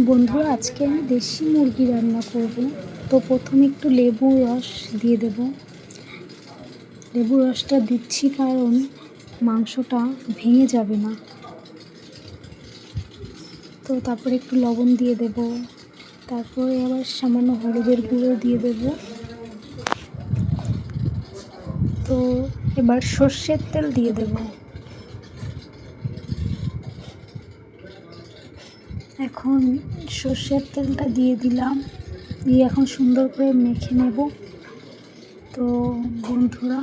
বন্ধুরা, আজকে আমি দেশি মুরগি রান্না করব। তো প্রথমে একটু লেবুর রস দিয়ে দেব। লেবুর রসটা দিচ্ছি কারণ মাংসটা ভেঙে যাবে না। তো তারপরে একটু লবণ দিয়ে দেব, তারপরে আবার সামান্য হলুদের গুঁড়ো দিয়ে দেব। তো এবার সর্ষের তেল দিয়ে দেব। এখন সর্ষের তেলটা দিয়ে দিলাম, দিয়ে এখন সুন্দর করে মেখে নেব। তো বন্ধুরা,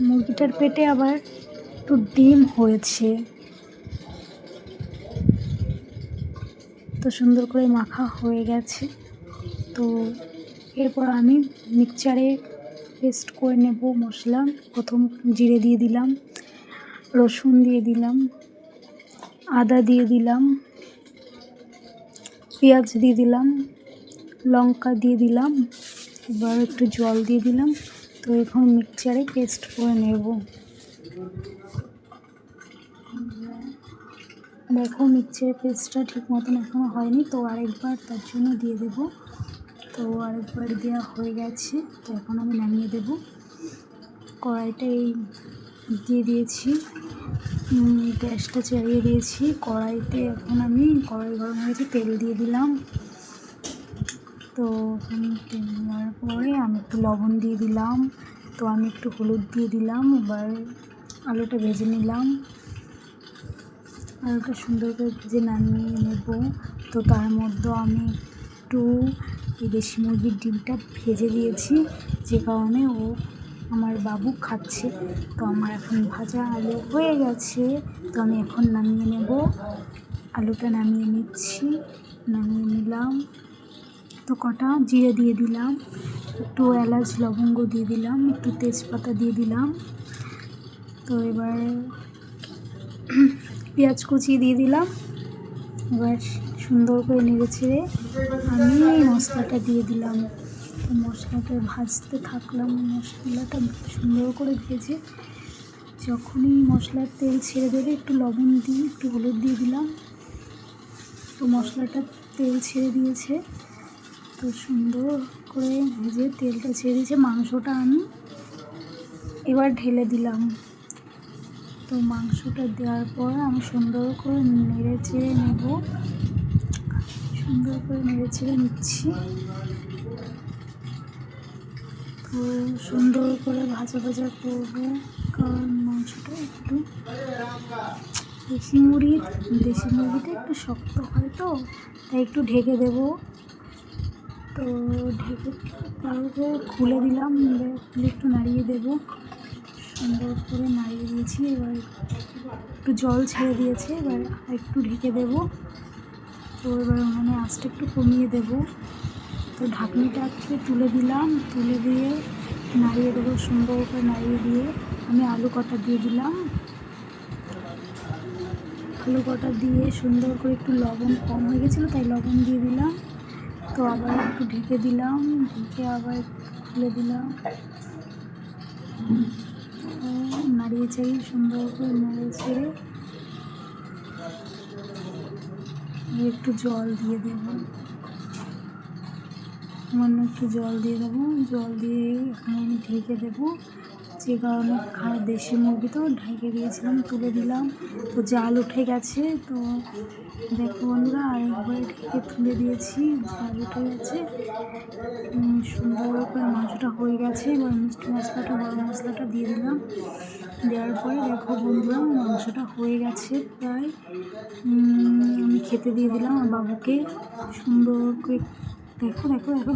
মুরগিটার পেটে আবার একটু ডিম হয়েছে। তো সুন্দর করে মাখা হয়ে গেছে। তো এরপর আমি মিক্সচারে পেস্ট করে নেব মশলা। প্রথম জিরে দিয়ে দিলাম, রসুন দিয়ে দিলাম, আদা দিয়ে দিলাম, পেঁয়াজ দিয়ে দিলাম, লঙ্কা দিয়ে দিলাম, এবার একটু জল দিয়ে দিলাম। তো এখন মিক্সচারে পেস্ট করে নেব। দেখো, মিক্সচারের পেস্টটা ঠিক মতন এখনও হয়নি, তো আরেকবার তার জন্য দিয়ে দেব। তো আরেকবার দেওয়া হয়ে গেছে। তো এখন আমি নামিয়ে দেব। কড়াইটা দিয়ে দিয়েছি, গ্যাসটা চালিয়ে দিয়েছি। কড়াইতে এখন আমি কড়াই গরম হয়েছে, তেল দিয়ে দিলাম। তো তেল দেওয়ার পরে আমি একটু লবণ দিয়ে দিলাম, তো আমি একটু হলুদ দিয়ে দিলাম। এবার আলুটা ভেজে নিলাম। আলুটা সুন্দর করে ভেজে নামিয়ে নেব। তো তার মধ্যে আমি একটু দেশি মুরগির ডিমটা ভেজে দিয়েছি, যে কারণে আমার বাবু খাচ্ছে। তো আমার এখন ভাজা আলু হয়ে গেছে। তো আমি এখন নামিয়ে নেব। আলুটা নামিয়ে নিচ্ছি, নামিয়ে নিলাম। তো কটা জিরে দিয়ে দিলাম, একটু এলাচ লবঙ্গ দিয়ে দিলাম, একটু তেজপাতা দিয়ে দিলাম। তো এবার পেঁয়াজ কুচি দিয়ে দিলাম। এবার সুন্দর করে নেড়ে ছেড়ে আমি মশলাটা দিয়ে দিলাম। তো মশলাটা ভাজতে থাকলাম। মশলাটা সুন্দর করে ভেজে যখনই মশলার তেল ছেড়ে দেবে, একটু লবণ দিয়ে একটু হলুদ দিয়ে দিলাম। তো মশলাটা তেল ছেড়ে দিয়েছে। তো সুন্দর করে ভেজে তেলটা ছেড়ে দিয়েছে। মাংসটা আমি এবার ঢেলে দিলাম। তো মাংসটা দেওয়ার পর আমি সুন্দর করে নেড়ে চেড়ে নেব। সুন্দর করে নেড়ে চেড়ে নিচ্ছি। তো সুন্দর করে ভাজা ভাজা করবো, কারণ মাংসটা একটু দেশি মুরগিটা একটু শক্ত হয়, তো তাই একটু ঢেকে দেব। তো ঢেকে তারপরে খুলে দিলাম, খুলে একটু নাড়িয়ে দেব। সুন্দর করে নাড়িয়ে দিয়েছি। এবার একটু জল ছেড়ে দিয়েছে, এবার একটু ঢেকে দেব। তো এবার আঁচটা একটু কমিয়ে দেব। তো ঢাকনিটাকে তুলে দিলাম, তুলে দিয়ে নাড়িয়ে দেবো। সুন্দর করে নাড়িয়ে দিয়ে আমি আলু কটা দিয়ে দিলাম। আলু কটা দিয়ে সুন্দর করে একটু লবণ কম হয়ে গেছিলো, তাই লবণ দিয়ে দিলাম। তো আবার একটু ঢেকে দিলাম, ঢেকে আবার খুলে দিলাম। নাড়িয়ে চাড়িয়ে সুন্দর করে নেড়ে ছেড়ে একটু জল দিয়ে দেবো। সামান্য একটু জল দিয়ে দেবো। জল দিয়ে এখন আমি ঢেকে দেবো, যে কারণে দেশি মুরগি তো ঢেকে দিয়েছিলাম, তুলে দিলাম। তো জাল উঠে গেছে। তো দেখো বন্ধুরা, আরেকবার ঢেকে তুলে দিয়েছি, জাল উঠে গেছে। সুন্দর করে মাংসটা হয়ে গেছে। এবার মিষ্টি মশলাটা, গরম মশলাটা দিয়ে দিলাম। দেওয়ার পরে দেখো বন্ধুরা, মাংসটা হয়ে গেছে প্রায়। আমি খেতে দিয়ে দিলাম আমার বাবুকে। সুন্দর করে দেখো দেখো দেখো